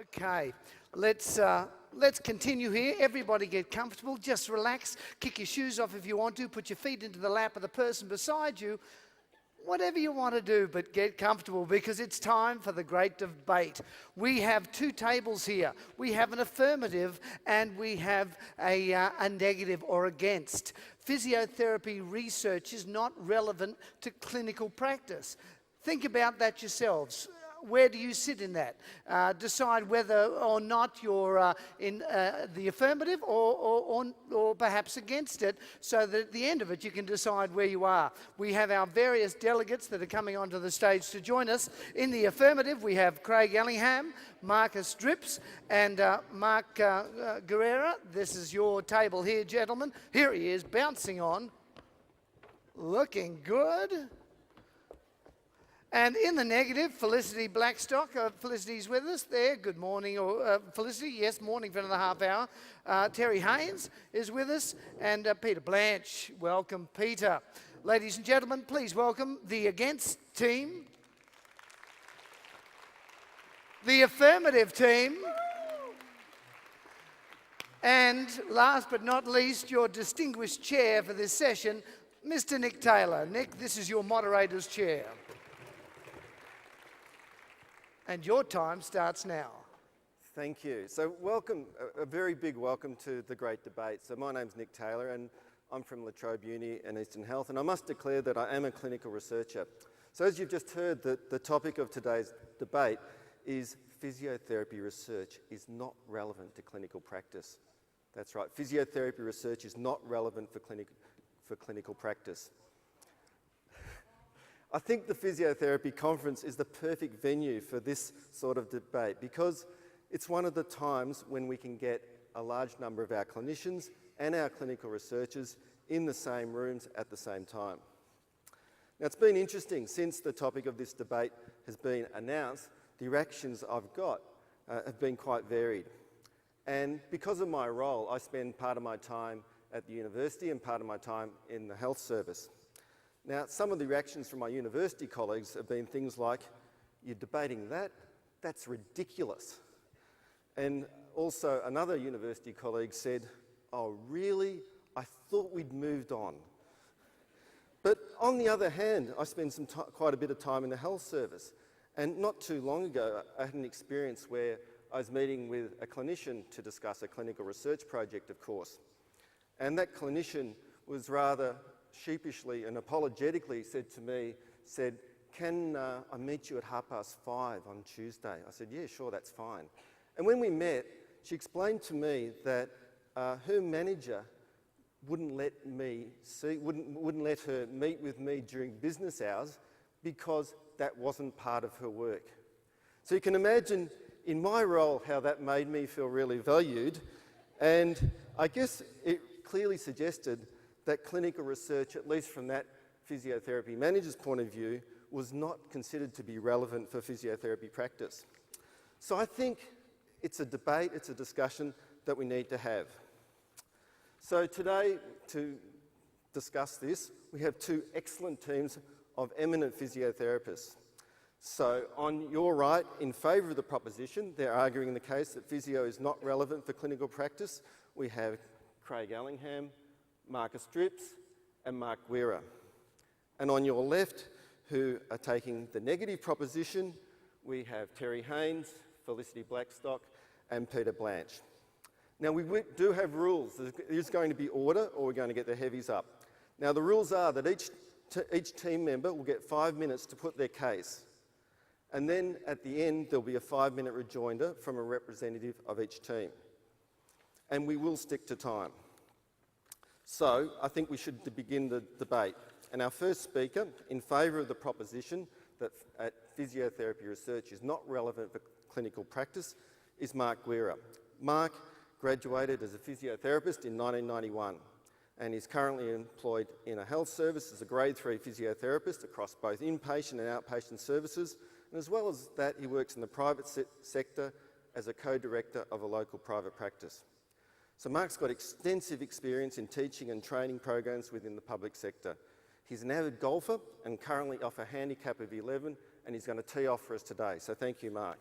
Okay, let's continue here. Everybody get comfortable, just relax, kick your shoes off if you want to, put your feet into the lap of the person beside you, whatever you want to do, but get comfortable because it's time for the great debate. We have two tables here. We have an affirmative and we have a negative or against. Physiotherapy research is not relevant to clinical practice. Think about that yourselves. Where do you sit in that? Decide whether or not you're in the affirmative or perhaps against it, so that at the end of it you can decide where you are. We have our various delegates that are coming onto the stage to join us. In the affirmative we have Craig Ellingham, Marcus Drips and Mark Guerrera. This is your table here, gentlemen. Here he is, bouncing on. Looking good. And in the negative, Felicity Blackstock. Felicity's with us there. Good morning, Felicity. Yes, morning for another half hour. Terry Haynes is with us. And Peter Blanche. Welcome, Peter. Ladies and gentlemen, please welcome the against team. The affirmative team. And last but not least, your distinguished chair for this session, Mr. Nick Taylor. Nick, this is your moderator's chair. And your time starts now. Thank you. So welcome, a very big welcome to the great debate. So my name's Nick Taylor and I'm from La Trobe Uni and Eastern Health, and I must declare that I am a clinical researcher. So as you've just heard, the topic of today's debate is physiotherapy research is not relevant to clinical practice. That's right, physiotherapy research is not relevant for clinical practice. I think the Physiotherapy Conference is the perfect venue for this sort of debate because it's one of the times when we can get a large number of our clinicians and our clinical researchers in the same rooms at the same time. Now, it's been interesting since the topic of this debate has been announced. The reactions I've got have been quite varied. And because of my role, I spend part of my time at the university and part of my time in the health service. Now, some of the reactions from my university colleagues have been things like, "You're debating that? That's ridiculous." And also another university colleague said, "Oh, really? I thought we'd moved on." But on the other hand, I spend quite a bit of time in the health service. And not too long ago, I had an experience where I was meeting with a clinician to discuss a clinical research project, of course. And that clinician was rather sheepishly and apologetically said to me, "Can I meet you at 5:30 on Tuesday?" I said, "Yeah, sure, that's fine." And when we met, she explained to me that her manager wouldn't let her meet with me during business hours because that wasn't part of her work. So you can imagine in my role how that made me feel really valued, and I guess it clearly suggested that clinical research, at least from that physiotherapy manager's point of view, was not considered to be relevant for physiotherapy practice. So I think it's a debate, it's a discussion that we need to have. So today, to discuss this, we have two excellent teams of eminent physiotherapists. So on your right, in favour of the proposition, they're arguing the case that physio is not relevant for clinical practice. We have Craig Ellingham, Marcus Drips and Mark Guerrera. And on your left, who are taking the negative proposition, we have Terry Haynes, Felicity Blackstock and Peter Blanche. Now we do have rules. There's going to be order or we're going to get the heavies up. Now the rules are that each team member will get 5 minutes to put their case. And then at the end, there'll be a 5-minute rejoinder from a representative of each team. And we will stick to time. So I think we should begin the debate. And our first speaker, in favour of the proposition that physiotherapy research is not relevant for clinical practice, is Mark Guerrera. Mark graduated as a physiotherapist in 1991 and is currently employed in a health service as a grade 3 physiotherapist across both inpatient and outpatient services. And as well as that, he works in the private sector as a co-director of a local private practice. So Mark's got extensive experience in teaching and training programs within the public sector. He's an avid golfer and currently off a handicap of 11, and he's going to tee off for us today. So thank you, Mark.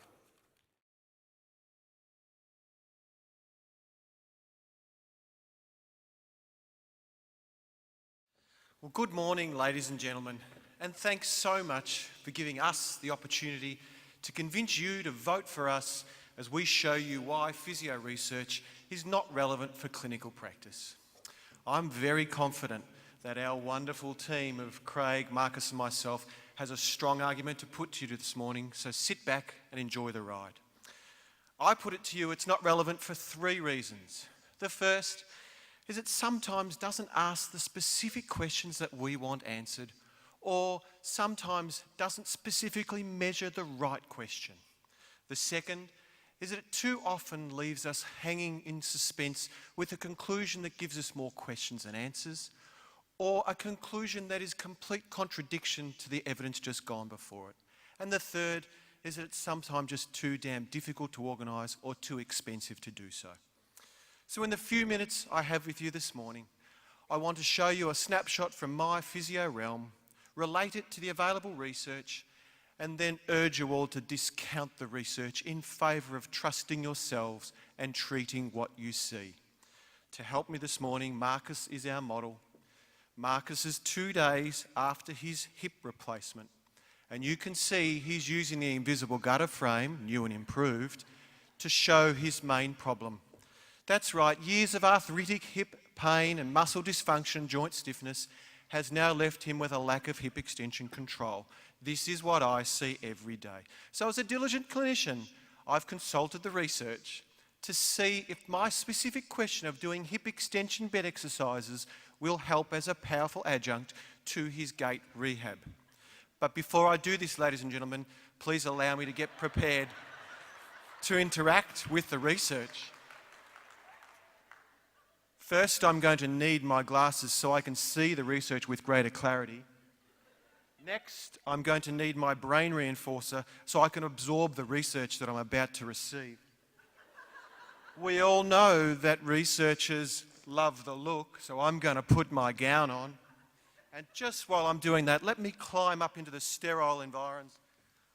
Well, good morning, ladies and gentlemen, and thanks so much for giving us the opportunity to convince you to vote for us as we show you why physio research is not relevant for clinical practice. I'm very confident that our wonderful team of Craig, Marcus and myself has a strong argument to put to you this morning, so sit back and enjoy the ride. I put it to you, it's not relevant for 3 reasons. The first is it sometimes doesn't ask the specific questions that we want answered, or sometimes doesn't specifically measure the right question. The second is that it too often leaves us hanging in suspense with a conclusion that gives us more questions than answers, or a conclusion that is complete contradiction to the evidence just gone before it. And the third is that it's sometimes just too damn difficult to organise or too expensive to do so. So in the few minutes I have with you this morning, I want to show you a snapshot from my physio realm, relate it to the available research, and then urge you all to discount the research in favour of trusting yourselves and treating what you see. To help me this morning, Marcus is our model. Marcus is 2 days after his hip replacement, and you can see he's using the invisible gutter frame, new and improved, to show his main problem. That's right, years of arthritic hip pain and muscle dysfunction, joint stiffness, has now left him with a lack of hip extension control. This is what I see every day. So as a diligent clinician, I've consulted the research to see if my specific question of doing hip extension bed exercises will help as a powerful adjunct to his gait rehab. But before I do this, ladies and gentlemen, please allow me to get prepared to interact with the research. First, I'm going to need my glasses so I can see the research with greater clarity. Next, I'm going to need my brain reinforcer so I can absorb the research that I'm about to receive. We all know that researchers love the look, so I'm going to put my gown on. And just while I'm doing that, let me climb up into the sterile environs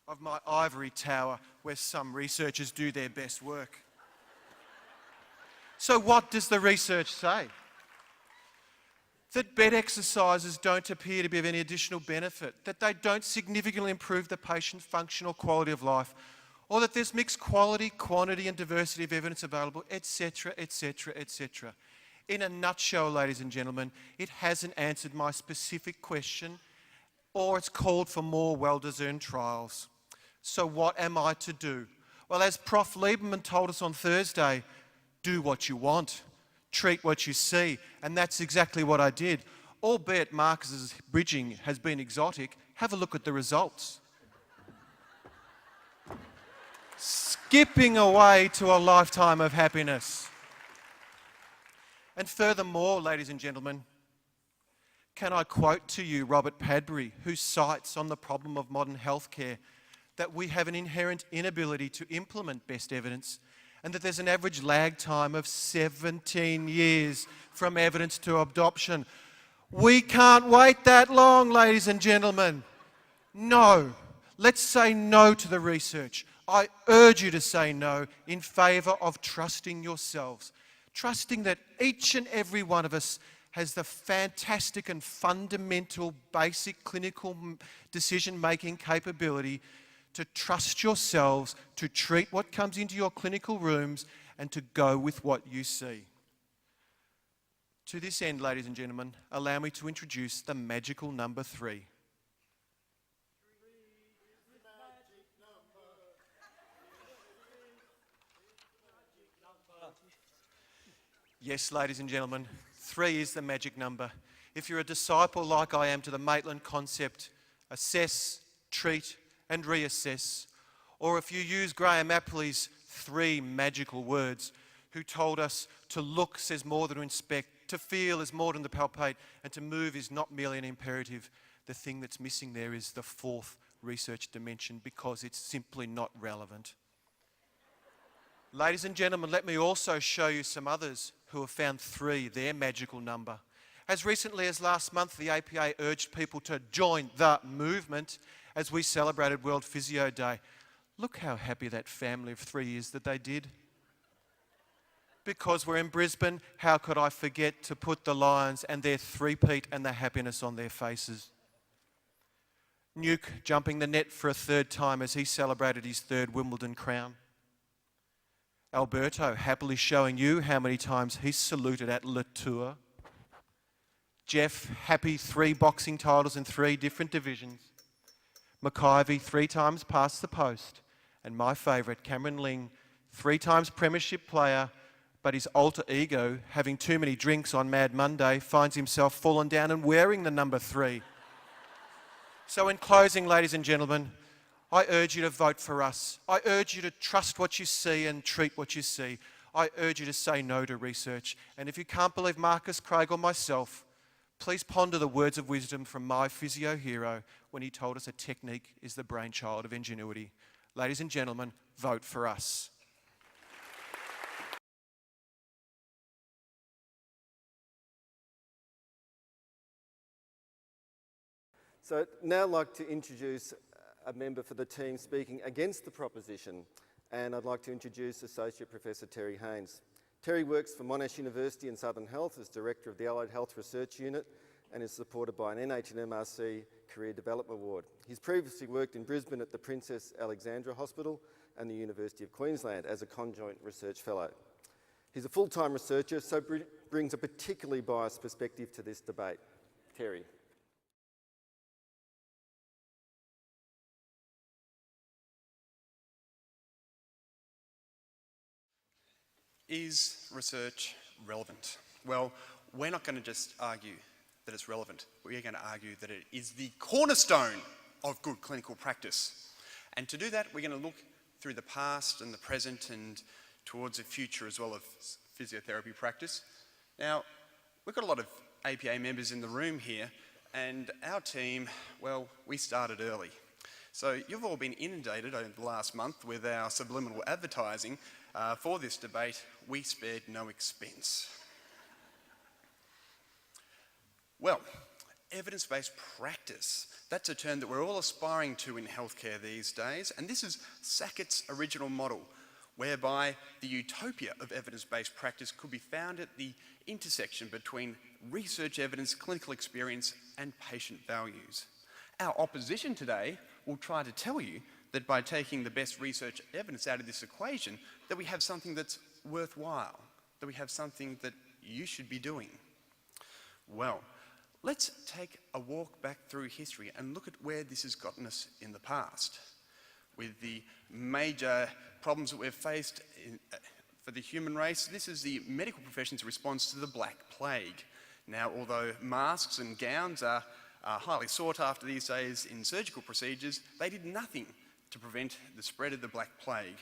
of my ivory tower where some researchers do their best work. So what does the research say? That bed exercises don't appear to be of any additional benefit, that they don't significantly improve the patient's function or quality of life, or that there's mixed quality, quantity and diversity of evidence available, etc., etc., etc. In a nutshell, ladies and gentlemen, it hasn't answered my specific question, or it's called for more well-discerned trials. So what am I to do? Well, as Prof. Lieberman told us on Thursday, do what you want, treat what you see, and that's exactly what I did. Albeit Marcus's bridging has been exotic, have a look at the results. Skipping away to a lifetime of happiness. And furthermore, ladies and gentlemen, can I quote to you Robert Padbury, who cites on the problem of modern healthcare that we have an inherent inability to implement best evidence, and that there's an average lag time of 17 years from evidence to adoption. We can't wait that long, ladies and gentlemen. No. Let's say no to the research. I urge you to say no in favour of trusting yourselves. Trusting that each and every one of us has the fantastic and fundamental basic clinical decision-making capability to trust yourselves, to treat what comes into your clinical rooms, and to go with what you see. To this end, ladies and gentlemen, allow me to introduce the magical number 3. Yes, ladies and gentlemen, 3 is the magic number. If you're a disciple like I am to the Maitland concept, assess, treat, and reassess, or if you use Graham Appley's 3 magical words, who told us to look says more than to inspect, to feel is more than to palpate, and to move is not merely an imperative, the thing that's missing there is the 4th research dimension, because it's simply not relevant. Ladies and gentlemen, let me also show you some others who have found 3, their magical number. As recently as last month, the APA urged people to join the movement as we celebrated World Physio Day. Look how happy that family of 3 is that they did. Because we're in Brisbane, how could I forget to put the Lions and their three-peat and the happiness on their faces? Nuke jumping the net for a third time as he celebrated his third Wimbledon crown. Alberto happily showing you how many times he's saluted at Le Tour. Jeff happy 3 boxing titles in 3 different divisions. McIvy 3 times past the post. And my favourite, Cameron Ling, 3 times premiership player, but his alter ego, having too many drinks on Mad Monday, finds himself fallen down and wearing the number 3. So in closing, ladies and gentlemen, I urge you to vote for us. I urge you to trust what you see and treat what you see. I urge you to say no to research. And if you can't believe Marcus, Craig or myself, please ponder the words of wisdom from my physio hero when he told us a technique is the brainchild of ingenuity. Ladies and gentlemen, vote for us. So I'd now like to introduce a member for the team speaking against the proposition, and I'd like to introduce Associate Professor Terry Haynes. Terry works for Monash University and Southern Health as Director of the Allied Health Research Unit and is supported by an NH&MRC Career Development Award. He's previously worked in Brisbane at the Princess Alexandra Hospital and the University of Queensland as a conjoint research fellow. He's a full-time researcher, so brings a particularly biased perspective to this debate. Terry. Is research relevant? Well, we're not going to just argue that it's relevant. We're going to argue that it is the cornerstone of good clinical practice. And to do that, we're going to look through the past and the present and towards the future as well of physiotherapy practice. Now, we've got a lot of APA members in the room here, and our team, well, we started early. So you've all been inundated over the last month with our subliminal advertising. For this debate, we spared no expense. Well, evidence-based practice. That's a term that we're all aspiring to in healthcare these days, and this is Sackett's original model, whereby the utopia of evidence-based practice could be found at the intersection between research evidence, clinical experience, and patient values. Our opposition today will try to tell you that by taking the best research evidence out of this equation, that we have something that's worthwhile, that we have something that you should be doing. Well, let's take a walk back through history and look at where this has gotten us in the past. With the major problems that we've faced for the human race, this is the medical profession's response to the Black Plague. Now, although masks and gowns are highly sought after these days in surgical procedures, they did nothing to prevent the spread of the Black Plague.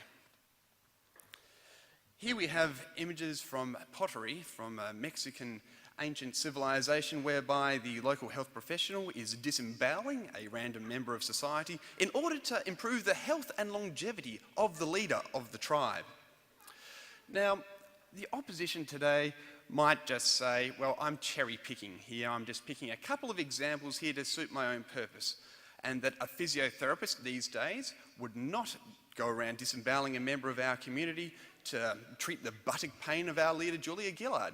Here we have images from pottery from a Mexican ancient civilization whereby the local health professional is disemboweling a random member of society in order to improve the health and longevity of the leader of the tribe. Now, the opposition today might just say, well, I'm cherry picking here, I'm just picking a couple of examples here to suit my own purpose, and that a physiotherapist these days would not go around disemboweling a member of our community to treat the buttock pain of our leader, Julia Gillard.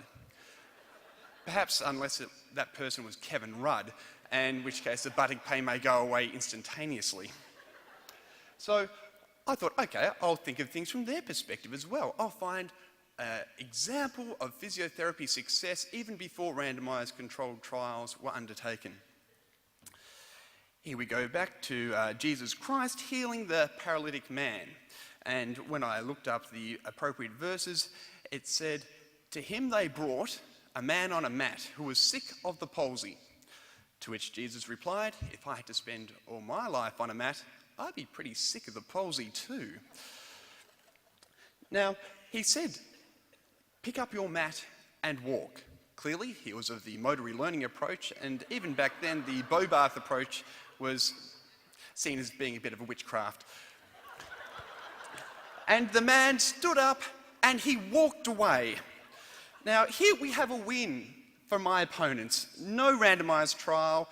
Perhaps unless that person was Kevin Rudd, in which case the buttock pain may go away instantaneously. So I thought, okay, I'll think of things from their perspective as well. I'll find an example of physiotherapy success even before randomised controlled trials were undertaken. Here we go back to Jesus Christ healing the paralytic man. And when I looked up the appropriate verses, it said, "To him they brought a man on a mat who was sick of the palsy." To which Jesus replied, "If I had to spend all my life on a mat, I'd be pretty sick of the palsy too." Now, he said, "Pick up your mat and walk." Clearly, he was of the motor learning approach, and even back then, the Bobarth approach was seen as being a bit of a witchcraft. And the man stood up and he walked away. Now, here we have a win for my opponents. No randomised trial,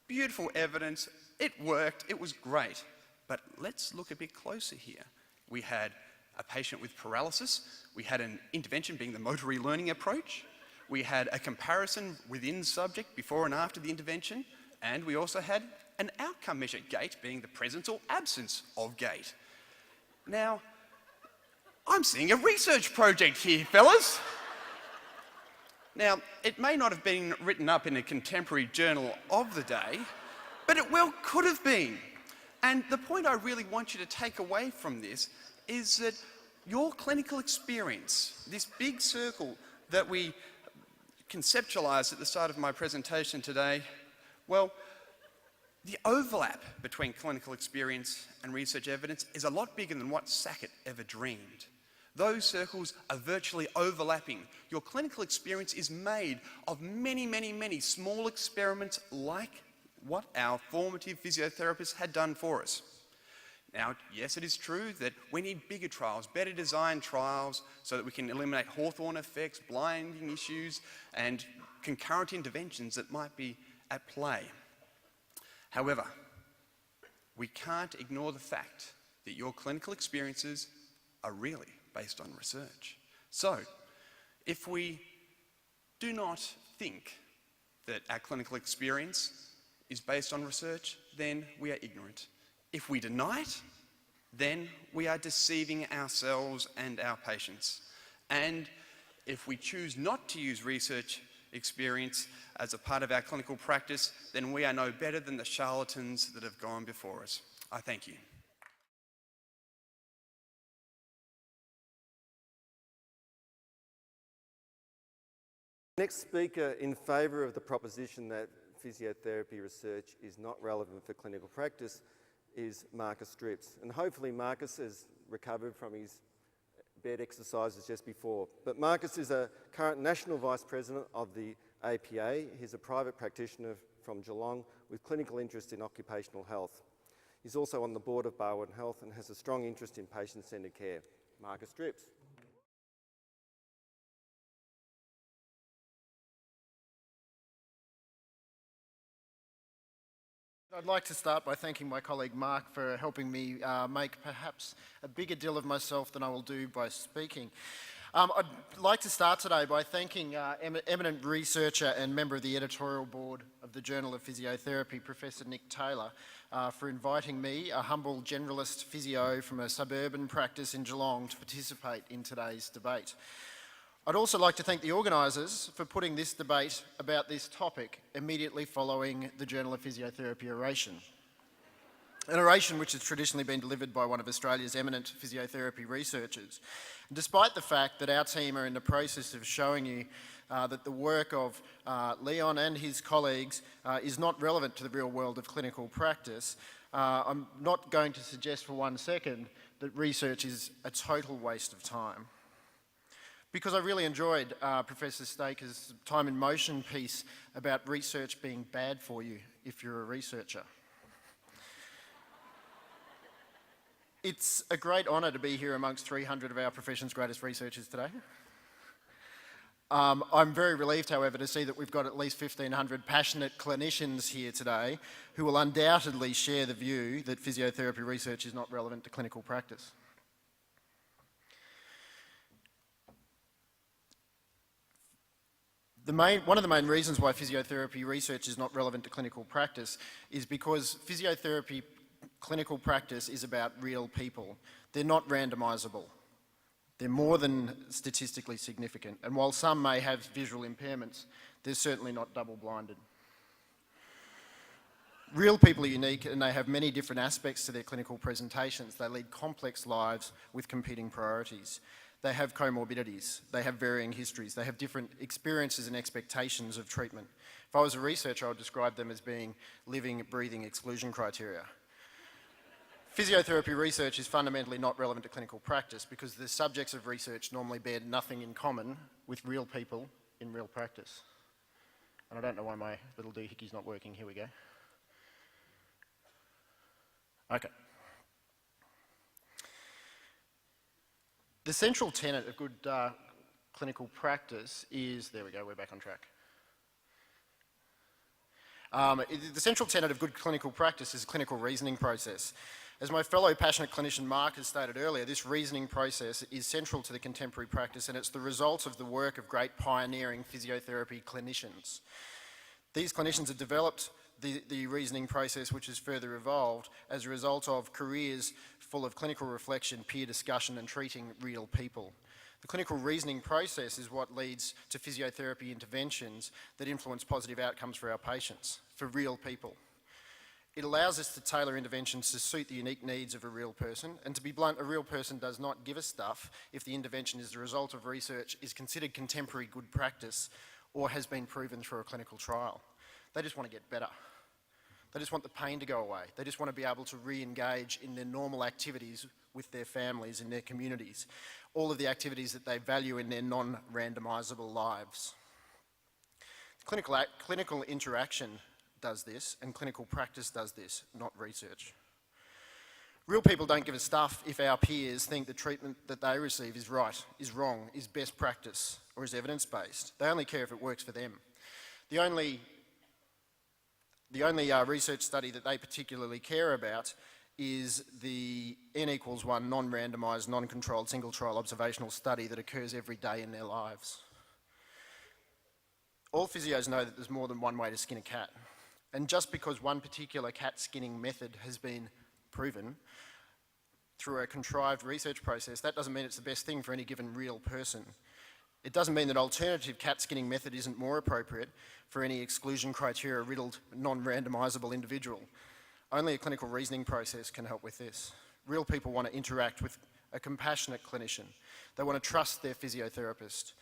beautiful evidence, it worked, it was great. But let's look a bit closer here. We had a patient with paralysis, we had an intervention being the motor relearning approach, we had a comparison within subject before and after the intervention, and we also had an outcome measure, gait being the presence or absence of gait. Now, I'm seeing a research project here, fellas. Now, it may not have been written up in a contemporary journal of the day, but it well could have been. And the point I really want you to take away from this is that your clinical experience, this big circle that we conceptualized at the start of my presentation today, well, the overlap between clinical experience and research evidence is a lot bigger than what Sackett ever dreamed. Those circles are virtually overlapping. Your clinical experience is made of many, many, many small experiments like what our formative physiotherapists had done for us. Now, yes, it is true that we need bigger trials, better designed trials, so that we can eliminate Hawthorne effects, blinding issues, and concurrent interventions that might be at play. However, we can't ignore the fact that your clinical experiences are really based on research. So, if we do not think that our clinical experience is based on research, then we are ignorant. If we deny it, then we are deceiving ourselves and our patients. And if we choose not to use research experience as a part of our clinical practice, then we are no better than the charlatans that have gone before us. I thank you. Next speaker in favour of the proposition that physiotherapy research is not relevant for clinical practice is Marcus Strips. And hopefully Marcus has recovered from his bed exercises just before. But Marcus is a current National Vice President of the APA. He's a private practitioner from Geelong with clinical interest in occupational health. He's also on the board of Barwon Health and has a strong interest in patient-centred care. Marcus Strips. I'd like to start by thanking my colleague Mark for helping me make perhaps a bigger deal of myself than I will do by speaking. I'd like to start today by thanking eminent researcher and member of the editorial board of the Journal of Physiotherapy, Professor Nick Taylor, for inviting me, a humble generalist physio from a suburban practice in Geelong, to participate in today's debate. I'd also like to thank the organisers for putting this debate about this topic immediately following the Journal of Physiotherapy oration. An oration which has traditionally been delivered by one of Australia's eminent physiotherapy researchers. And despite the fact that our team are in the process of showing you that the work of Leon and his colleagues is not relevant to the real world of clinical practice, I'm not going to suggest for 1 second that research is a total waste of time. Because I really enjoyed Professor Staker's Time in Motion piece about research being bad for you if you're a researcher. It's a great honour to be here amongst 300 of our profession's greatest researchers today. I'm very relieved, however, to see that we've got at least 1,500 passionate clinicians here today who will undoubtedly share the view that physiotherapy research is not relevant to clinical practice. One of the main reasons why physiotherapy research is not relevant to clinical practice is because physiotherapy clinical practice is about real people. They're not randomisable. They're more than statistically significant. And while some may have visual impairments, they're certainly not double-blinded. Real people are unique and they have many different aspects to their clinical presentations. They lead complex lives with competing priorities. They have comorbidities, they have varying histories, they have different experiences and expectations of treatment. If I was a researcher, I would describe them as being living, breathing exclusion criteria. Physiotherapy research is fundamentally not relevant to clinical practice because the subjects of research normally bear nothing in common with real people in real practice. And I don't know why my little doohicky's not working. Here we go. Okay. The central tenet of good clinical practice is, there we go, we're back on track. The central tenet of good clinical practice is a clinical reasoning process. As my fellow passionate clinician Mark has stated earlier, this reasoning process is central to the contemporary practice, and it's the result of the work of great pioneering physiotherapy clinicians. These clinicians have developed the reasoning process, which has further evolved as a result of careers full of clinical reflection, peer discussion and treating real people. The clinical reasoning process is what leads to physiotherapy interventions that influence positive outcomes for our patients, for real people. It allows us to tailor interventions to suit the unique needs of a real person, and to be blunt, a real person does not give a stuff if the intervention is the result of research, is considered contemporary good practice, or has been proven through a clinical trial. They just want to get better. They just want the pain to go away. They just want to be able to re-engage in their normal activities with their families, in their communities, all of the activities that they value in their non-randomisable lives. Clinical interaction does this, and clinical practice does this, not research. Real people don't give a stuff if our peers think the treatment that they receive is right, is wrong, is best practice, or is evidence-based. They only care if it works for them. The only research study that they particularly care about is the N=1 non-randomised, non-controlled, single-trial observational study that occurs every day in their lives. All physios know that there's more than one way to skin a cat. And just because one particular cat skinning method has been proven through a contrived research process, that doesn't mean it's the best thing for any given real person. It doesn't mean that alternative cat skinning method isn't more appropriate for any exclusion criteria riddled non-randomisable individual. Only a clinical reasoning process can help with this. Real people want to interact with a compassionate clinician. They want to trust their physiotherapist,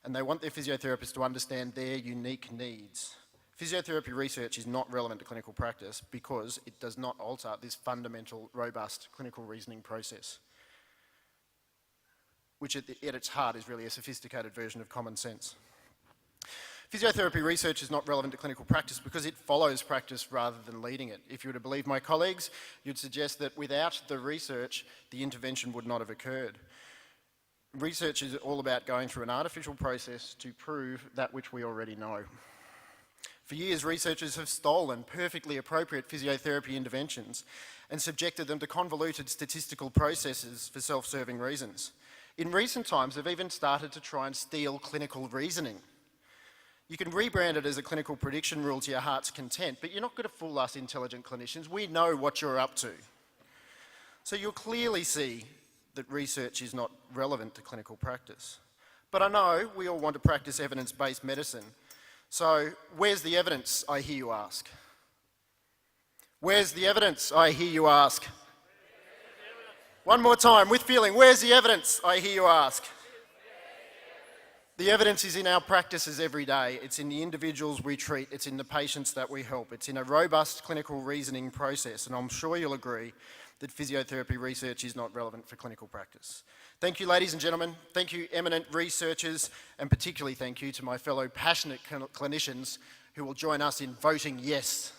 and they want their physiotherapist to understand their unique needs. Physiotherapy research is not relevant to clinical practice because it does not alter this fundamental, robust clinical reasoning process, which at its heart is really a sophisticated version of common sense. Physiotherapy research is not relevant to clinical practice because it follows practice rather than leading it. If you were to believe my colleagues, you'd suggest that without the research, the intervention would not have occurred. Research is all about going through an artificial process to prove that which we already know. For years, researchers have stolen perfectly appropriate physiotherapy interventions and subjected them to convoluted statistical processes for self-serving reasons. In recent times, they've even started to try and steal clinical reasoning. You can rebrand it as a clinical prediction rule to your heart's content, but you're not going to fool us intelligent clinicians. We know what you're up to. So you'll clearly see that research is not relevant to clinical practice. But I know we all want to practice evidence-based medicine. So where's the evidence, I hear you ask? Where's the evidence, I hear you ask? One more time, with feeling, where's the evidence, I hear you ask? The evidence is in our practices every day. It's in the individuals we treat. It's in the patients that we help. It's in a robust clinical reasoning process, and I'm sure you'll agree that physiotherapy research is not relevant for clinical practice. Thank you, ladies and gentlemen. Thank you, eminent researchers, and particularly thank you to my fellow passionate clinicians who will join us in voting yes.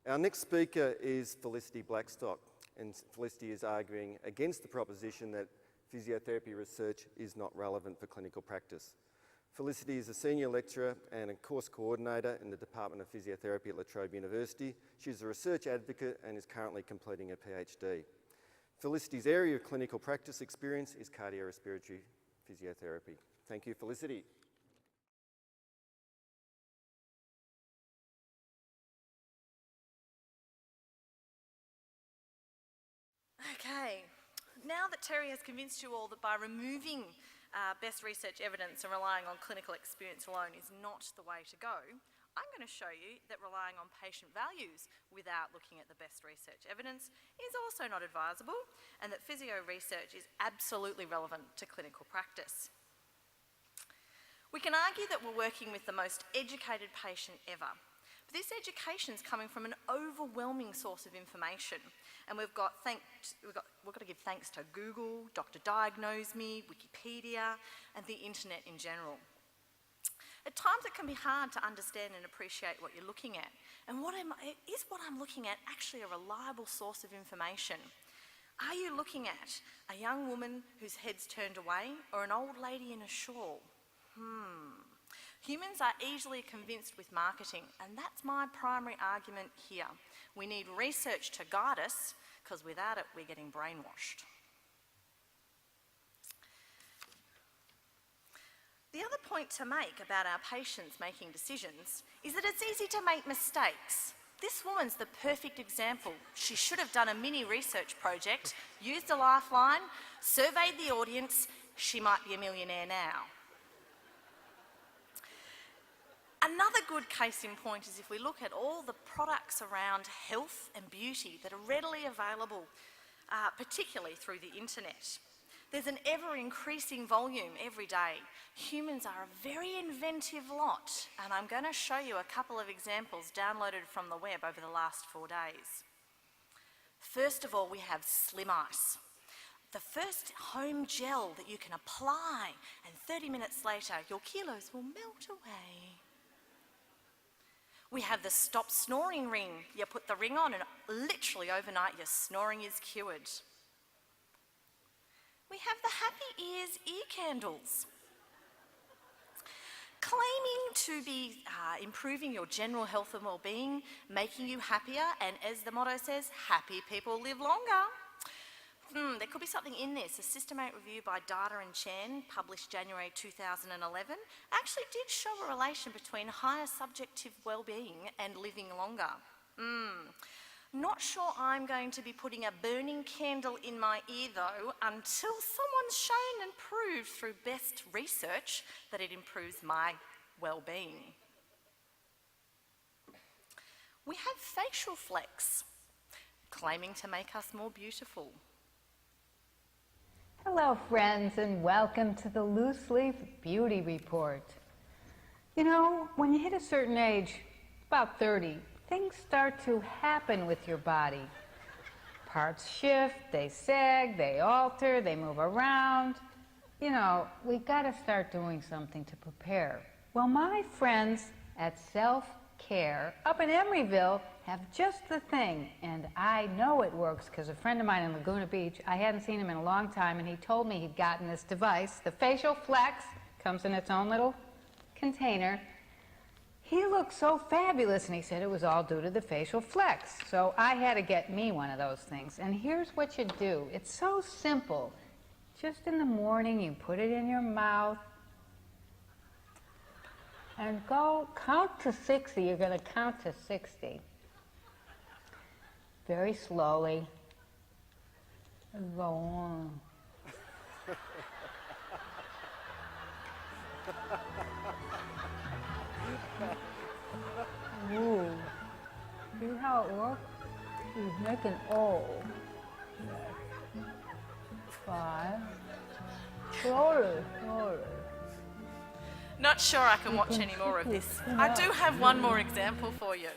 Our next speaker is Felicity Blackstock, and Felicity is arguing against the proposition that physiotherapy research is not relevant for clinical practice. Felicity is a senior lecturer and a course coordinator in the Department of Physiotherapy at La Trobe University. She's a research advocate and is currently completing a PhD. Felicity's area of clinical practice experience is cardiorespiratory physiotherapy. Thank you, Felicity. Okay, now that Terry has convinced you all that by removing best research evidence and relying on clinical experience alone is not the way to go, I'm going to show you that relying on patient values without looking at the best research evidence is also not advisable, and that physio research is absolutely relevant to clinical practice. We can argue that we're working with the most educated patient ever. But this education is coming from an overwhelming source of information, and we've got to give thanks to Google, Dr. Diagnose Me, Wikipedia, and the internet in general. At times it can be hard to understand and appreciate what you're looking at, and is what I'm looking at actually a reliable source of information? Are you looking at a young woman whose head's turned away, or an old lady in a shawl? Humans are easily convinced with marketing, and that's my primary argument here. We need research to guide us, because without it, we're getting brainwashed. The other point to make about our patients making decisions is that it's easy to make mistakes. This woman's the perfect example. She should have done a mini research project, used a lifeline, surveyed the audience. She might be a millionaire now. Another good case in point is if we look at all the products around health and beauty that are readily available, particularly through the internet. There's an ever-increasing volume every day. Humans are a very inventive lot, and I'm going to show you a couple of examples downloaded from the web over the last 4 days. First of all, we have Slim Ice, the first home gel that you can apply, and 30 minutes later, your kilos will melt away. We have the Stop Snoring ring. You put the ring on and literally overnight your snoring is cured. We have the Happy Ears ear candles. Claiming to be improving your general health and well-being, making you happier, and as the motto says, happy people live longer. There could be something in this. A systematic review by Data and Chan, published January 2011, actually did show a relation between higher subjective well-being and living longer. Not sure I'm going to be putting a burning candle in my ear, though, until someone's shown and proved through best research that it improves my well-being. We have facial flex, claiming to make us more beautiful. Hello, friends, and welcome to the Loose Leaf Beauty Report. You know, when you hit a certain age, about 30, things start to happen with your body. Parts shift, they sag, they alter, they move around. You know, we've got to start doing something to prepare. Well, my friends at Self-Care up in Emeryville have just the thing, and I know it works because a friend of mine in Laguna Beach, I hadn't seen him in a long time, and he told me he'd gotten this device. The Facial Flex comes in its own little container. He looked so fabulous, and he said it was all due to the Facial Flex. So I had to get me one of those things. And here's what you do. It's so simple. Just in the morning, you put it in your mouth, and count to 60. You're going to count to 60. Very slowly. And go on. Ooh. See how it works? You make an O. 5. Slowly. Not sure I can watch any more of this. I do have one more example for you.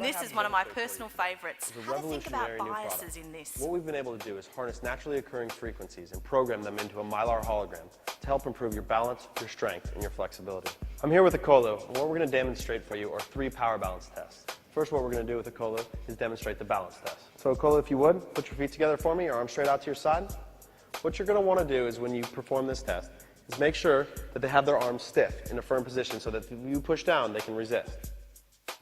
This is one of my personal favourites. Have a think about biases in this. What we've been able to do is harness naturally occurring frequencies and program them into a Mylar hologram to help improve your balance, your strength, and your flexibility. I'm here with Akolo, and what we're going to demonstrate for you are 3 power balance tests. First, what we're going to do with Akolo is demonstrate the balance test. So Akolo, if you would, put your feet together for me, your arms straight out to your side. What you're going to want to do is when you perform this test is make sure that they have their arms stiff in a firm position so that if you push down, they can resist.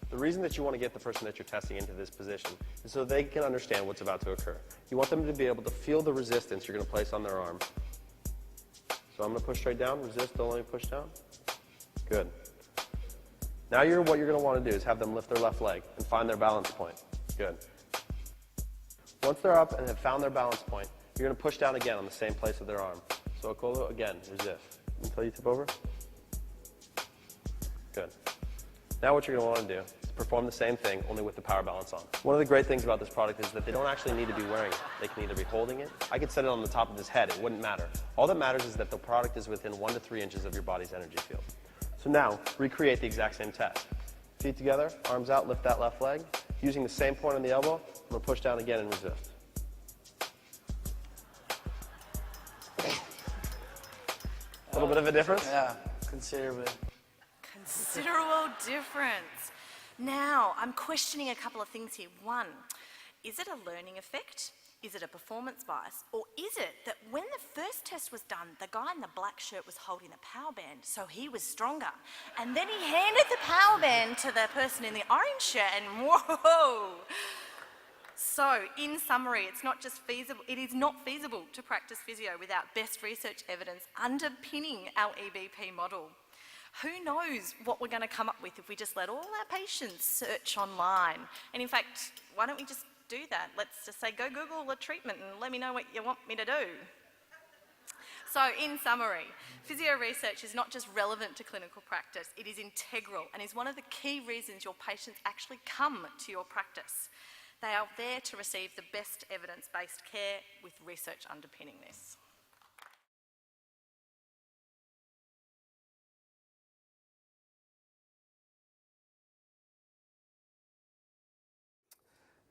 The reason that you want to get the person that you're testing into this position is so they can understand what's about to occur. You want them to be able to feel the resistance you're going to place on their arm. So I'm going to push straight down, resist, don't let me push down. Good. Now what you're going to want to do is have them lift their left leg and find their balance point. Good. Once they're up and have found their balance point, you're going to push down again on the same place of their arm. So Akolo, again, resist until you tip over. Good. Now what you're going to want to do is perform the same thing, only with the power balance on. One of the great things about this product is that they don't actually need to be wearing it. They can either be holding it. I could set it on the top of his head. It wouldn't matter. All that matters is that the product is within 1 to 3 inches of your body's energy field. So now, recreate the exact same test. Feet together, arms out, lift that left leg. Using the same point on the elbow, I'm going to push down again and resist. A little bit of a difference? Yeah, considerably. Considerable difference. Now, I'm questioning a couple of things here. One, is it a learning effect? Is it a performance bias? Or is it that when the first test was done, the guy in the black shirt was holding the power band, so he was stronger? And then he handed the power band to the person in the orange shirt and whoa! So, in summary, it is not feasible to practice physio without best research evidence underpinning our EBP model. Who knows what we're going to come up with if we just let all our patients search online? And in fact, why don't we just do that? Let's just say, go Google a treatment and let me know what you want me to do. So, in summary, physio research is not just relevant to clinical practice, it is integral and is one of the key reasons your patients actually come to your practice. They are there to receive the best evidence-based care with research underpinning this.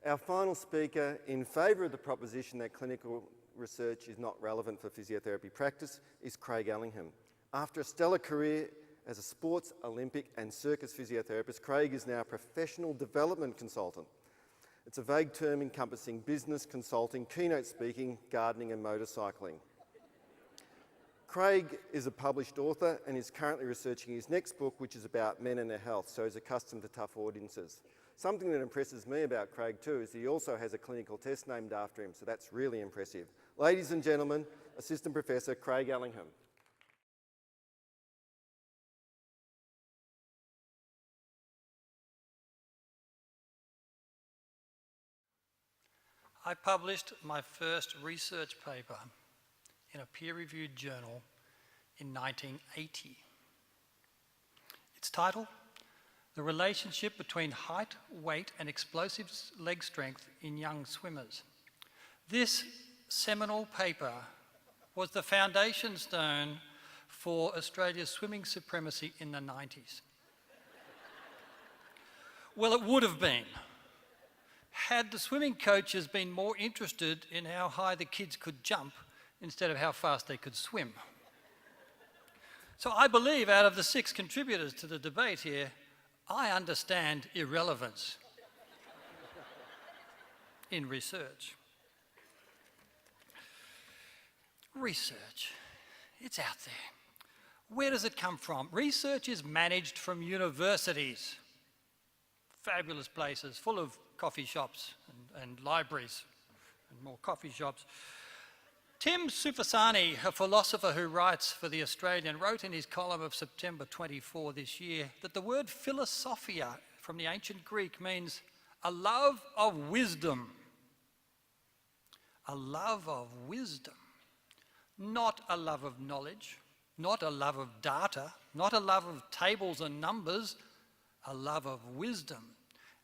Our final speaker in favour of the proposition that clinical research is not relevant for physiotherapy practice is Craig Ellingham. After a stellar career as a sports, Olympic and circus physiotherapist, Craig is now a professional development consultant. It's a vague term encompassing business, consulting, keynote speaking, gardening and motorcycling. Craig is a published author and is currently researching his next book, which is about men and their health, so he's accustomed to tough audiences. Something that impresses me about Craig too is he also has a clinical test named after him, so that's really impressive. Ladies and gentlemen, Assistant Professor Craig Ellingham. I published my first research paper in a peer-reviewed journal in 1980. Its title, The Relationship Between Height, Weight and Explosive Leg Strength in Young Swimmers. This seminal paper was the foundation stone for Australia's swimming supremacy in the 90s. Well, it would have been, had the swimming coaches been more interested in how high the kids could jump instead of how fast they could swim. So I believe out of the 6 contributors to the debate here, I understand irrelevance in research. Research, it's out there. Where does it come from? Research is managed from universities. Fabulous places, full of coffee shops and libraries and more coffee shops. Tim Soufasani, a philosopher who writes for The Australian, wrote in his column of September 24 this year that the word philosophia from the ancient Greek means a love of wisdom. A love of wisdom. Not a love of knowledge, not a love of data, not a love of tables and numbers, a love of wisdom.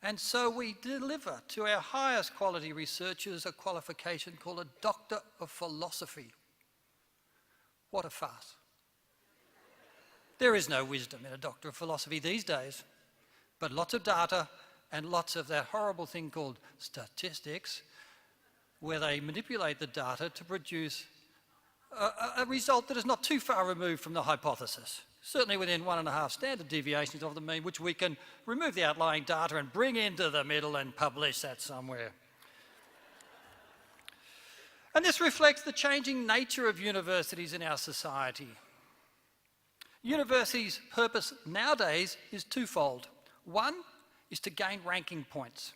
And so we deliver to our highest quality researchers a qualification called a Doctor of Philosophy. What a farce. There is no wisdom in a Doctor of Philosophy these days, but lots of data and lots of that horrible thing called statistics, where they manipulate the data to produce a result that is not too far removed from the hypothesis. Certainly within 1.5 standard deviations of the mean, which we can remove the outlying data and bring into the middle and publish that somewhere. And this reflects the changing nature of universities in our society. Universities' purpose nowadays is twofold. One is to gain ranking points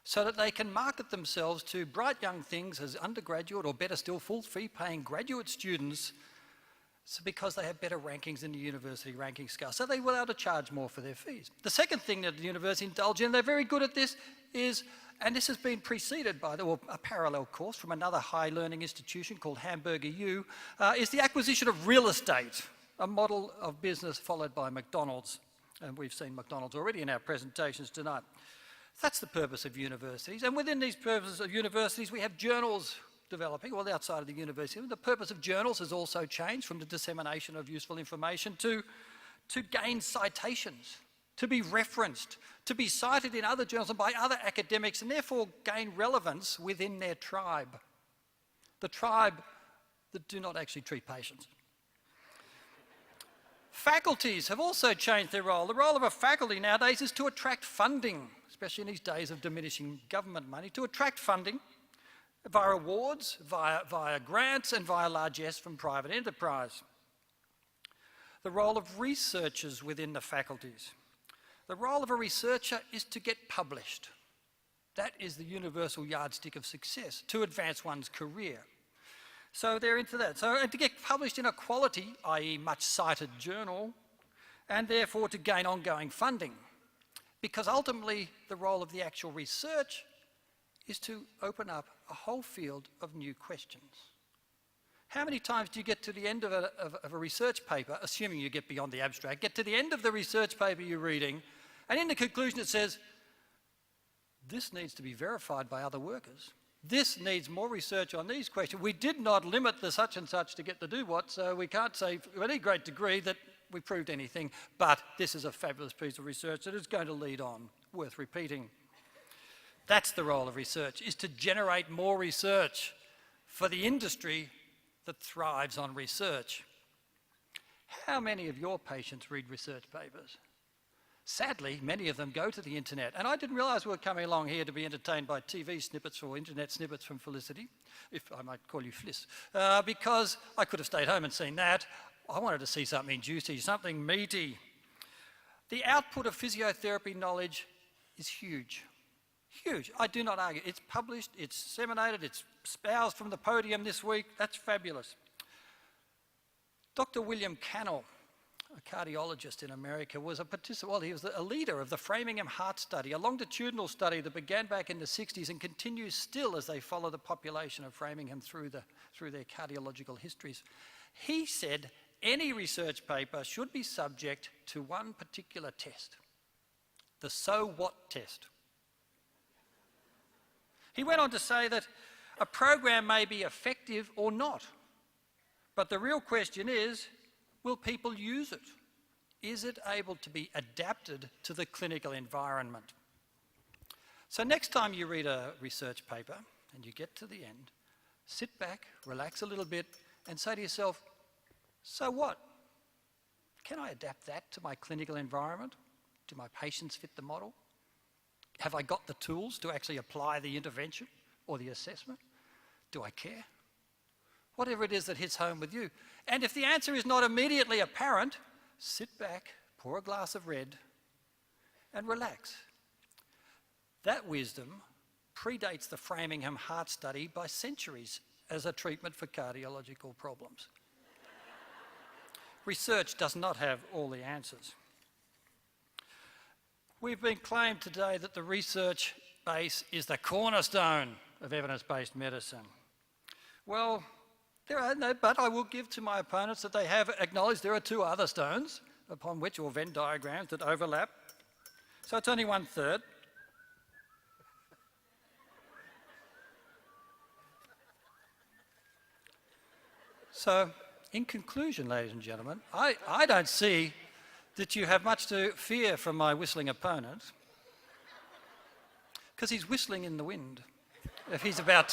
so that they can market themselves to bright young things as undergraduate or better still full fee paying graduate students, so because they have better rankings in the university ranking scale, so they will be able to charge more for their fees. The second thing that the university indulge in, they're very good at this, is, and this has been preceded by a parallel course from another high learning institution called Hamburger U, is the acquisition of real estate, a model of business followed by McDonald's. And we've seen McDonald's already in our presentations tonight. That's the purpose of universities. And within these purposes of universities, we have journals developing, well, outside of the university. The purpose of journals has also changed from the dissemination of useful information to gain citations, to be referenced, to be cited in other journals and by other academics, and therefore gain relevance within their tribe. The tribe that do not actually treat patients. Faculties have also changed their role. The role of a faculty nowadays is to attract funding, especially in these days of diminishing government money, to attract funding, via awards, via grants, and via largesse from private enterprise. The role of researchers within the faculties. The role of a researcher is to get published. That is the universal yardstick of success, to advance one's career. So they're into that. So to get published in a quality, i.e. much cited journal, and therefore to gain ongoing funding. Because ultimately the role of the actual research is to open up a whole field of new questions. How many times do you get to the end of a research paper, assuming you get beyond the abstract, get to the end of the research paper you're reading, and in the conclusion it says, this needs to be verified by other workers. This needs more research on these questions. We did not limit the such and such to get the do what, so we can't say to any great degree that we proved anything, but this is a fabulous piece of research that is going to lead on, worth repeating. That's the role of research, is to generate more research for the industry that thrives on research. How many of your patients read research papers? Sadly, many of them go to the internet. And I didn't realise we were coming along here to be entertained by TV snippets or internet snippets from Felicity, if I might call you Fliss, because I could have stayed home and seen that. I wanted to see something juicy, something meaty. The output of physiotherapy knowledge is huge. Huge. I do not argue. It's published, it's disseminated, it's espoused from the podium this week. That's fabulous. Dr. William Cannell, a cardiologist in America, was he was a leader of the Framingham Heart Study, a longitudinal study that began back in the 60s and continues still as they follow the population of Framingham through their cardiological histories. He said any research paper should be subject to one particular test, the so what test. He went on to say that a program may be effective or not, but the real question is, will people use it? Is it able to be adapted to the clinical environment? So next time you read a research paper and you get to the end, sit back, relax a little bit and say to yourself, so what? Can I adapt that to my clinical environment? Do my patients fit the model? Have I got the tools to actually apply the intervention or the assessment? Do I care? Whatever it is that hits home with you. And if the answer is not immediately apparent, sit back, pour a glass of red, and relax. That wisdom predates the Framingham Heart Study by centuries as a treatment for cardiological problems. Research does not have all the answers. We've been claimed today that the research base is the cornerstone of evidence-based medicine. Well, but I will give to my opponents that they have acknowledged there are two other stones upon which, or Venn diagrams that overlap. So it's only 1/3. So, in conclusion, ladies and gentlemen, I don't see that you have much to fear from my whistling opponent, because he's whistling in the wind. If he is about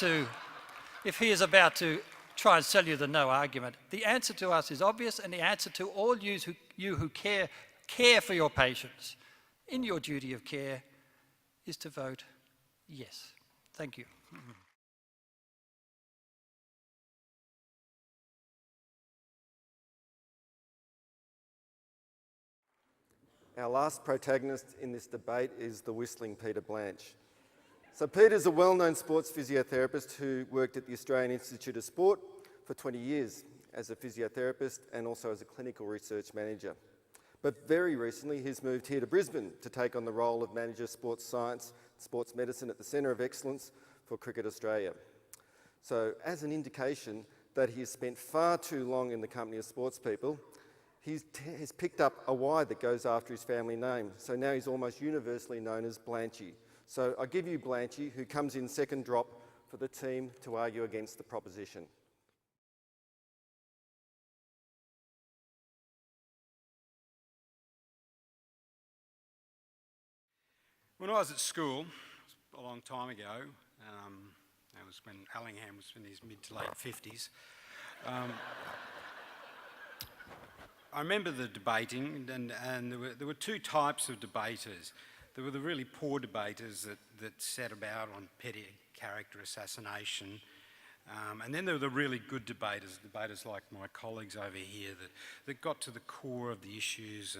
to try and sell you the no argument, the answer to us is obvious, and the answer to all you who care for your patients in your duty of care is to vote yes. Thank you. Our last protagonist in this debate is the whistling Peter Blanche. So Peter's a well-known sports physiotherapist who worked at the Australian Institute of Sport for 20 years as a physiotherapist and also as a clinical research manager. But very recently he's moved here to Brisbane to take on the role of Manager of Sports Science, Sports Medicine at the Centre of Excellence for Cricket Australia. So as an indication that he has spent far too long in the company of sports people, he's picked up a Y that goes after his family name. So now he's almost universally known as Blanchy. So I give you Blanchy, who comes in second drop for the team to argue against the proposition. When I was at school, a long time ago, that was when Allingham was in his mid to late 50s, I remember the debating, and there were two types of debaters. There were the really poor debaters that set about on petty character assassination. And then there were the really good debaters like my colleagues over here that got to the core of the issues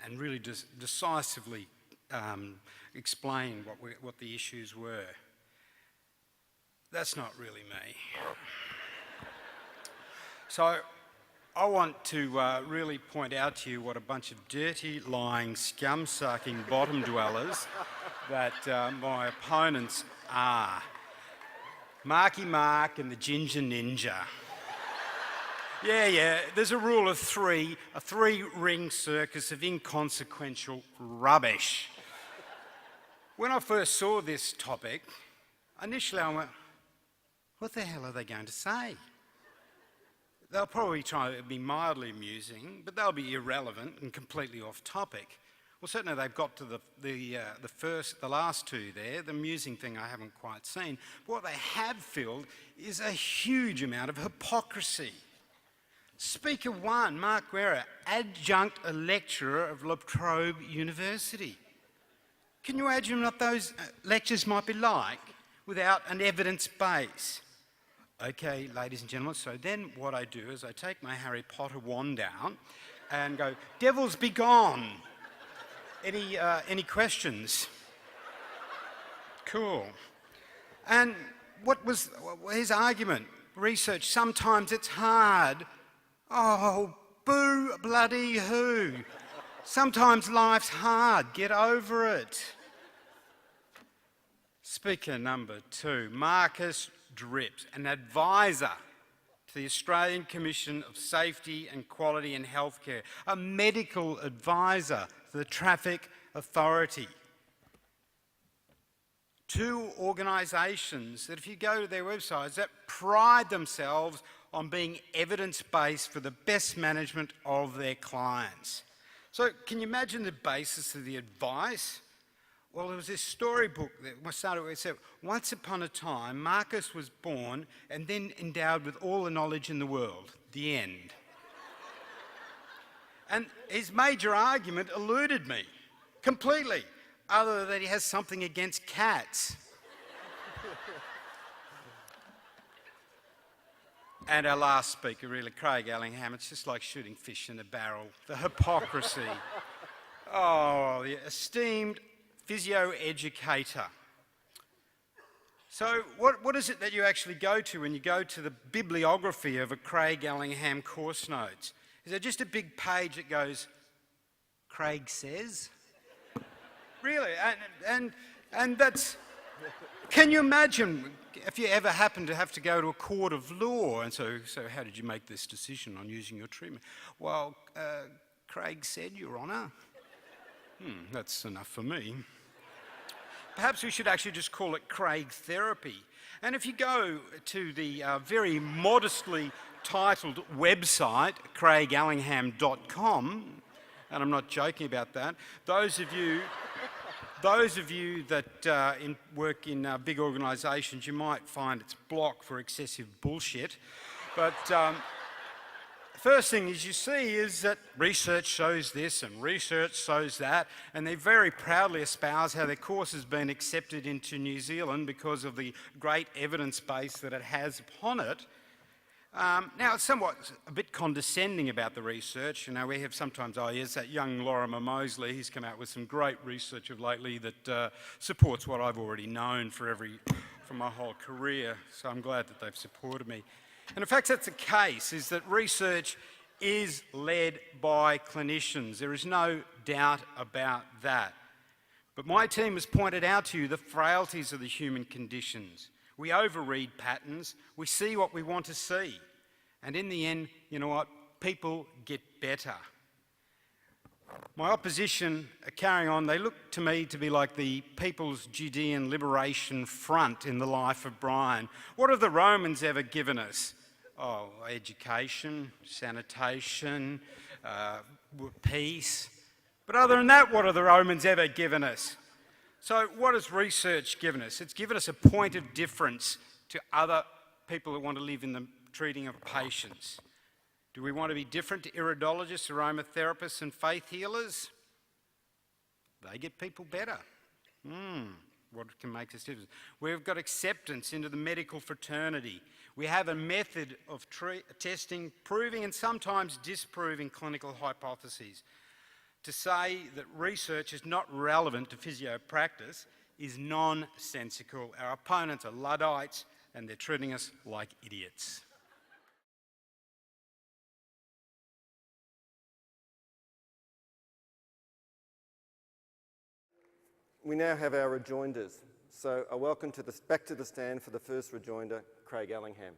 and really decisively explained what the issues were. That's not really me. So I want to really point out to you what a bunch of dirty, lying, scum-sucking bottom dwellers that my opponents are. Marky Mark and the Ginger Ninja. Yeah, there's a rule of three, a three-ring circus of inconsequential rubbish. When I first saw this topic, initially I went, what the hell are they going to say? They'll probably try to be mildly amusing, but they'll be irrelevant and completely off topic. Well, certainly they've got to the last two there. The amusing thing I haven't quite seen. But what they have filled is a huge amount of hypocrisy. Speaker one, Mark Guerra, adjunct lecturer of La Trobe University. Can you imagine what those lectures might be like without an evidence base? Okay, ladies and gentlemen, so then what I do is I take my Harry Potter wand out and go, devils be gone. Any questions? Cool. And what was his argument? Research, sometimes it's hard. Oh, boo bloody who. Sometimes life's hard, get over it. Speaker number two, Marcus Drips, an advisor to the Australian Commission of Safety and Quality in Healthcare, a medical advisor to the Traffic Authority. Two organisations that, if you go to their websites, that pride themselves on being evidence-based for the best management of their clients. So can you imagine the basis of the advice? Well, there was this storybook that started where it said, once upon a time, Marcus was born and then endowed with all the knowledge in the world. The end. And his major argument eluded me completely, other than he has something against cats. And our last speaker, really, Craig Allingham, it's just like shooting fish in a barrel. The hypocrisy. Oh, the esteemed physio-educator. So what is it that you actually go to when you go to the bibliography of a Craig Allingham course notes? Is there just a big page that goes, Craig says? Really? And that's... Can you imagine if you ever happen to have to go to a court of law and so how did you make this decision on using your treatment? Well, Craig said, Your Honour. That's enough for me. Perhaps we should actually just call it Craig Therapy. And if you go to the very modestly titled website, craigallingham.com, and I'm not joking about that, those of you that work in big organisations, you might find it's blocked for excessive bullshit. But first thing is you see is that research shows this and research shows that, and they very proudly espouse how their course has been accepted into New Zealand because of the great evidence base that it has upon it. Now, it's somewhat a bit condescending about the research. You know, we have sometimes, oh yes, that young Lorimer Mosley, he's come out with some great research of lately that supports what I've already known for my whole career, so I'm glad that they've supported me. And in fact, that's the case, is that research is led by clinicians. There is no doubt about that. But my team has pointed out to you the frailties of the human conditions. We overread patterns, we see what we want to see. And in the end, you know what? People get better. My opposition are carrying on. They look to me to be like the People's Judean Liberation Front in the life of Brian. What have the Romans ever given us? Oh, education, sanitation, peace. But other than that, what have the Romans ever given us? So what has research given us? It's given us a point of difference to other people that want to live in the treating of patients. Do we want to be different to iridologists, aromatherapists and faith healers? They get people better. What can make this difference? We've got acceptance into the medical fraternity. We have a method of testing, proving and sometimes disproving clinical hypotheses. To say that research is not relevant to physio practice is nonsensical. Our opponents are Luddites and they're treating us like idiots. We now have our rejoinders. So I welcome back to the stand for the first rejoinder, Craig Allingham.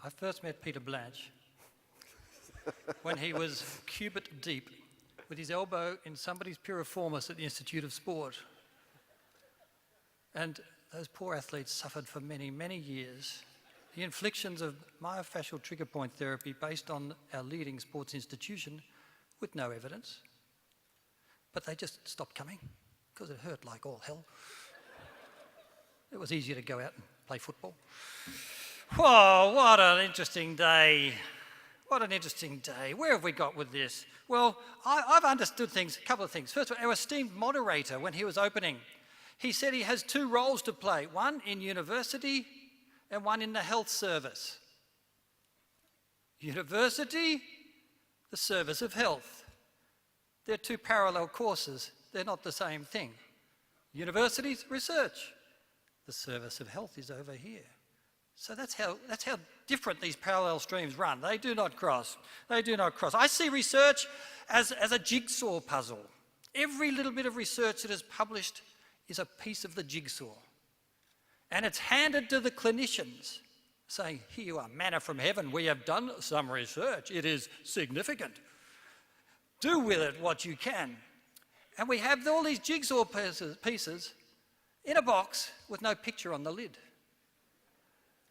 I first met Peter Blanche when he was cubit deep with his elbow in somebody's piriformis at the Institute of Sport. And those poor athletes suffered for many, many years. The inflictions of myofascial trigger point therapy based on our leading sports institution with no evidence. But they just stopped coming because it hurt like all hell. It was easier to go out and play football. Whoa, what an interesting day. What an interesting day. Where have we got with this? Well, I've understood things, a couple of things. First of all, our esteemed moderator, when he was opening, he said he has two roles to play, one in university and one in the health service. University, the service of health. They're two parallel courses. They're not the same thing. Universities, research. The service of health is over here. So that's how different these parallel streams run. They do not cross. They do not cross. I see research as a jigsaw puzzle. Every little bit of research that is published is a piece of the jigsaw. And it's handed to the clinicians, saying, here you are, manna from heaven. We have done some research. It is significant. Do with it what you can. And we have all these jigsaw pieces in a box with no picture on the lid.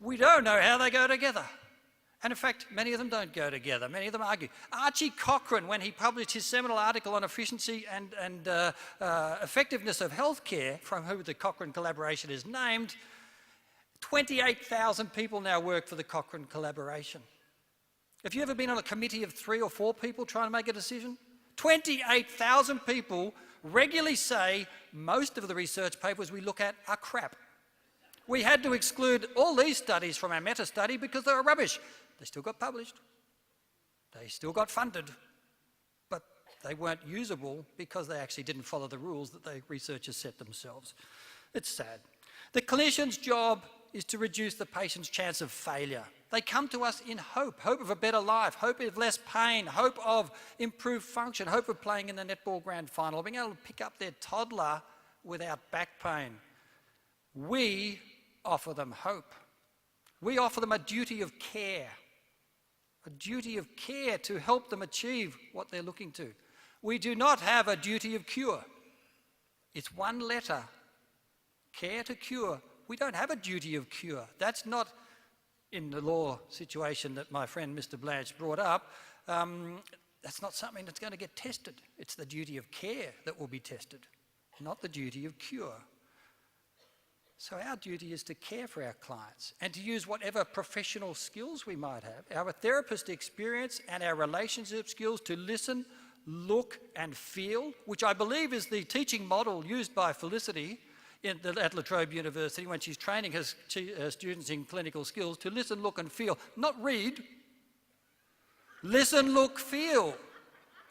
We don't know how they go together. And in fact, many of them don't go together. Many of them argue. Archie Cochrane, when he published his seminal article on efficiency and effectiveness of healthcare, from who the Cochrane collaboration is named, 28,000 people now work for the Cochrane collaboration. Have you ever been on a committee of 3 or 4 people trying to make a decision? 28,000 people regularly say most of the research papers we look at are crap. We had to exclude all these studies from our meta-study because they were rubbish. They still got published. They still got funded. But they weren't usable because they actually didn't follow the rules that the researchers set themselves. It's sad. The clinician's job is to reduce the patient's chance of failure. They come to us in hope of a better life, hope of less pain, hope of improved function, hope of playing in the netball grand final, being able to pick up their toddler without back pain. We offer them hope. We offer them a duty of care to help them achieve what they're looking to. We do not have a duty of cure. It's one letter, care to cure. We don't have a duty of cure. That's not in the law situation that my friend Mr. Blanche brought up. That's not something that's going to get tested. It's the duty of care that will be tested, not the duty of cure. So our duty is to care for our clients and to use whatever professional skills we might have, our therapist experience and our relationship skills to listen, look and feel, which I believe is the teaching model used by Felicity at La Trobe University when she's training her students in clinical skills, to listen, look and feel, not read. Listen, look, feel.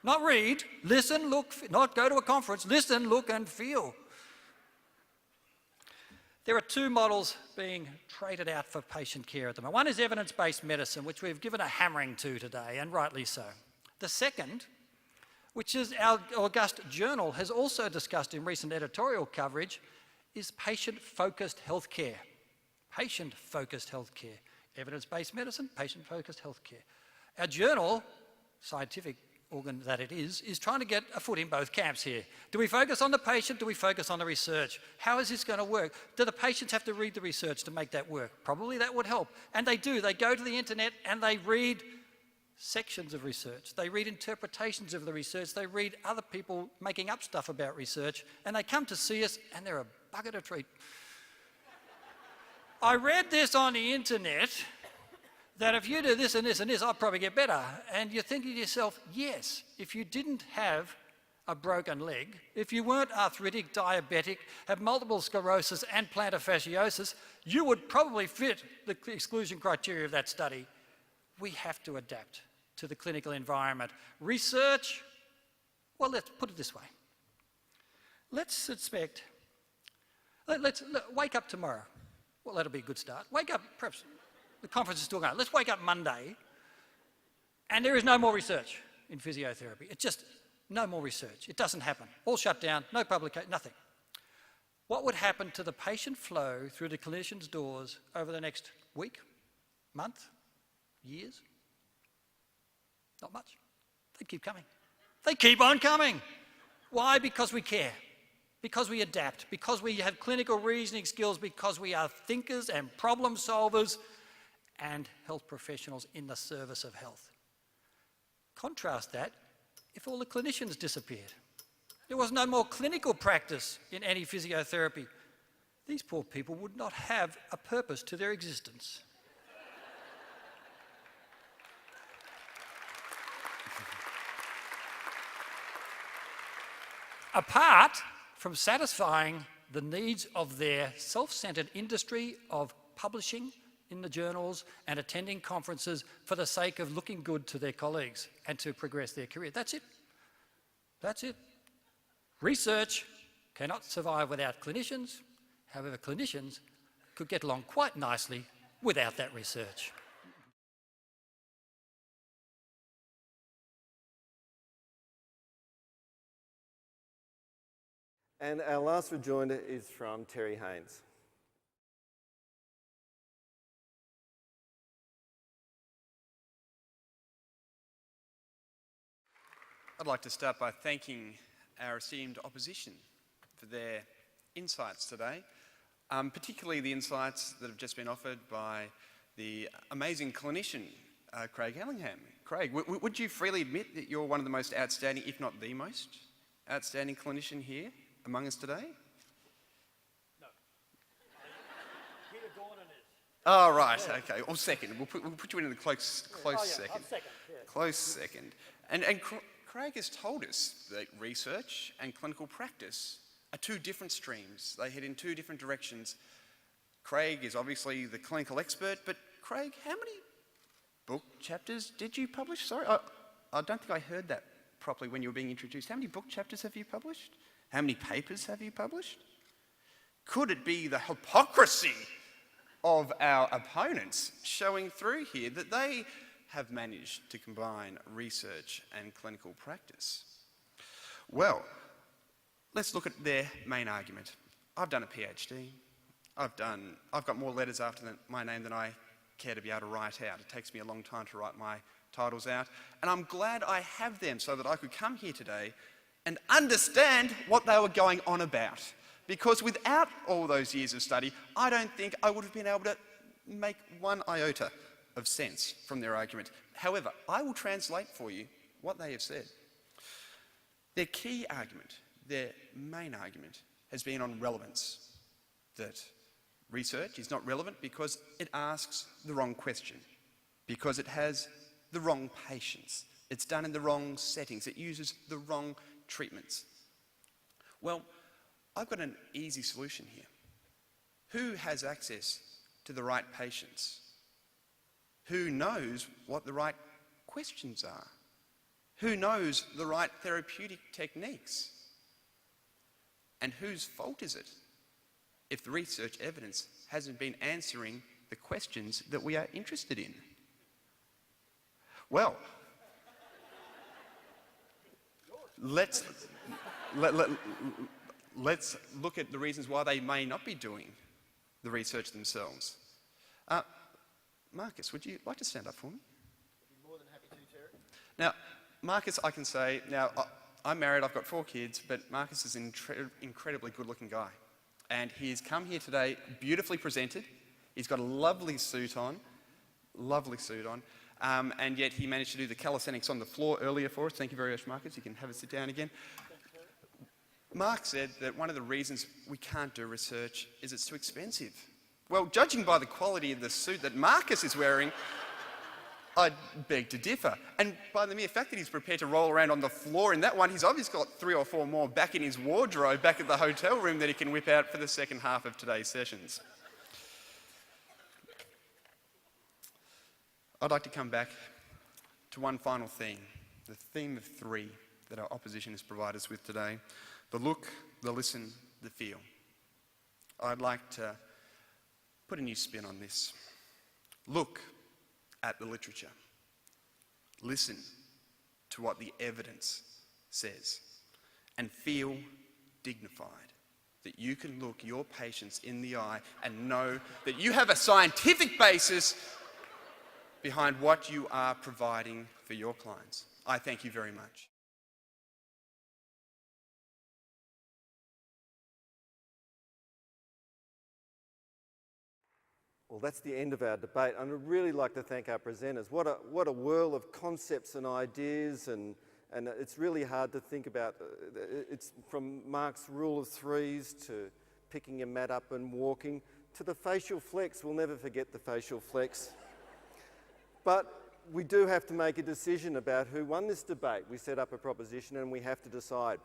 Not read, listen, look, not go to a conference, listen, look and feel. There are 2 models being traded out for patient care at the moment. One is evidence-based medicine, which we've given a hammering to today, and rightly so. The second, which is our august journal has also discussed in recent editorial coverage, is patient-focused healthcare. Patient-focused healthcare. Evidence-based medicine, patient-focused healthcare. Our journal, scientific organ that it is trying to get a foot in both camps here. Do we focus on the patient? Do we focus on the research? How is this going to work? Do the patients have to read the research to make that work? Probably that would help. And they do. They go to the internet and they read sections of research. They read interpretations of the research. They read other people making up stuff about research. And they come to see us and they're a bugger to treat. I read this on the internet, that if you do this and this and this, I'll probably get better. And you're thinking to yourself, yes, if you didn't have a broken leg, if you weren't arthritic, diabetic, have multiple sclerosis and plantar fasciosis, you would probably fit the exclusion criteria of that study. We have to adapt to the clinical environment. Research, well, let's put it this way. Let's wake up tomorrow. Well, that'll be a good start. Wake up, perhaps the conference is still going. Let's wake up Monday, and there is no more research in physiotherapy. It's just no more research. It doesn't happen. All shut down, no publication, nothing. What would happen to the patient flow through the clinician's doors over the next week, month, years? Not much. They keep coming. They keep on coming. Why? Because we care. Because we adapt. Because we have clinical reasoning skills. Because we are thinkers and problem solvers and health professionals in the service of health. Contrast that if all the clinicians disappeared. There was no more clinical practice in any physiotherapy. These poor people would not have a purpose to their existence. Apart from satisfying the needs of their self-centered industry of publishing in the journals and attending conferences for the sake of looking good to their colleagues and to progress their career. That's it. That's it. Research cannot survive without clinicians. However, clinicians could get along quite nicely without that research. And our last rejoinder is from Terry Haynes. I'd like to start by thanking our esteemed opposition for their insights today, particularly the insights that have just been offered by the amazing clinician, Craig Ellingham. Craig, would you freely admit that you're one of the most outstanding, if not the most outstanding clinician here among us today? No. Peter Gordon is. Oh, right, okay. Or second. We'll put you in the close second. I'm second. Yeah. Close second. And Craig has told us that research and clinical practice are two different streams. They head in two different directions. Craig is obviously the clinical expert, but Craig, how many book chapters did you publish? Sorry, I don't think I heard that properly when you were being introduced. How many book chapters have you published? How many papers have you published? Could it be the hypocrisy of our opponents showing through here that they have managed to combine research and clinical practice? Well, let's look at their main argument. I've done a PhD. I've got more letters after my name than I care to be able to write out. It takes me a long time to write my titles out. And I'm glad I have them so that I could come here today and understand what they were going on about. Because without all those years of study, I don't think I would have been able to make one iota of sense from their argument. However, I will translate for you what they have said. Their key argument, their main argument, has been on relevance. That research is not relevant because it asks the wrong question, because it has the wrong patients, it's done in the wrong settings, it uses the wrong treatments. Well, I've got an easy solution here. Who has access to the right patients? Who knows what the right questions are? Who knows the right therapeutic techniques? And whose fault is it if the research evidence hasn't been answering the questions that we are interested in? Well, let's look at the reasons why they may not be doing the research themselves. Marcus, would you like to stand up for me? I'd be more than happy to, Terry. Now, Marcus, I can say, I'm married, I've got 4 kids, but Marcus is an incredibly good-looking guy. And he's come here today beautifully presented. He's got a lovely suit on, and yet he managed to do the calisthenics on the floor earlier for us. Thank you very much, Marcus. You can have a sit down again. Mark said that one of the reasons we can't do research is it's too expensive. Well, judging by the quality of the suit that Marcus is wearing, I'd beg to differ. And by the mere fact that he's prepared to roll around on the floor in that one, he's obviously got 3 or 4 more back in his wardrobe, back at the hotel room that he can whip out for the second half of today's sessions. I'd like to come back to one final theme, the theme of 3 that our opposition has provided us with today: the look, the listen, the feel. I'd like to put a new spin on this. Look at the literature. Listen to what the evidence says, and feel dignified that you can look your patients in the eye and know that you have a scientific basis behind what you are providing for your clients. I thank you very much. Well, that's the end of our debate. I'd really like to thank our presenters. What a whirl of concepts and ideas, and it's really hard to think about. It's from Mark's rule of 3s to picking your mat up and walking to the facial flex. We'll never forget the facial flex. But we do have to make a decision about who won this debate. We set up a proposition and we have to decide.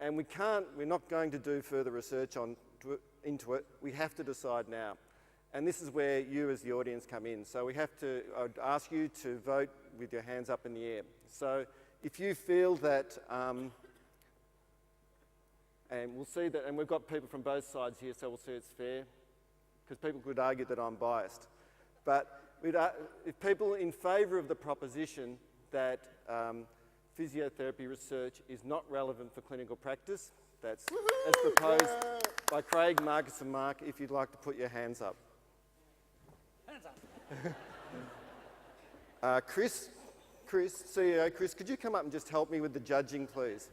And we're not going to do further research into it. We have to decide now. And this is where you as the audience come in. So I'd ask you to vote with your hands up in the air. So if you feel that, and we'll see that, and we've got people from both sides here, so we'll see it's fair, because people could argue that I'm biased. But if people in favour of the proposition that physiotherapy research is not relevant for clinical practice, that's as proposed by Craig, Marcus and Mark, if you'd like to put your hands up. Chris, CEO Chris, could you come up and just help me with the judging, please?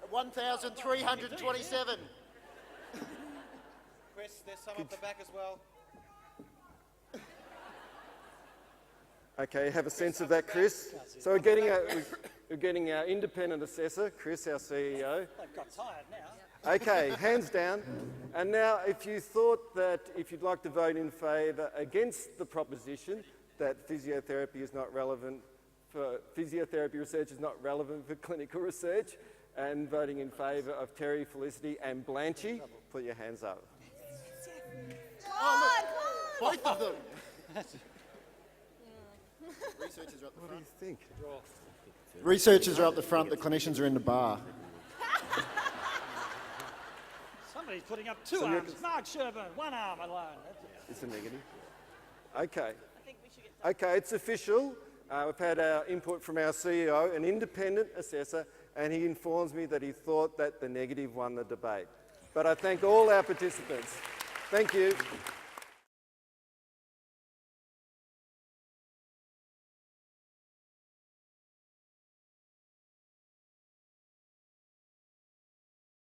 1,327. Chris, there's some up the back as well. Okay, have a sense of that, Chris. So we're getting our independent assessor, Chris, our CEO. They've got tired now. Okay, hands down. And now if you'd like to vote in favour against the proposition that physiotherapy research is not relevant for clinical research, and voting in favour of Terry, Felicity and Blanchy, put your hands up. Both of them. Researchers are up the front. What do you think? Researchers are up the front, the clinicians are in the bar. Somebody's putting up 2 arms. Mark Sherburn, 1 arm alone. It's a negative. Okay. Okay, it's official. We've had our input from our CEO, an independent assessor, and he informs me that he thought that the negative won the debate. But I thank all our participants. Thank you.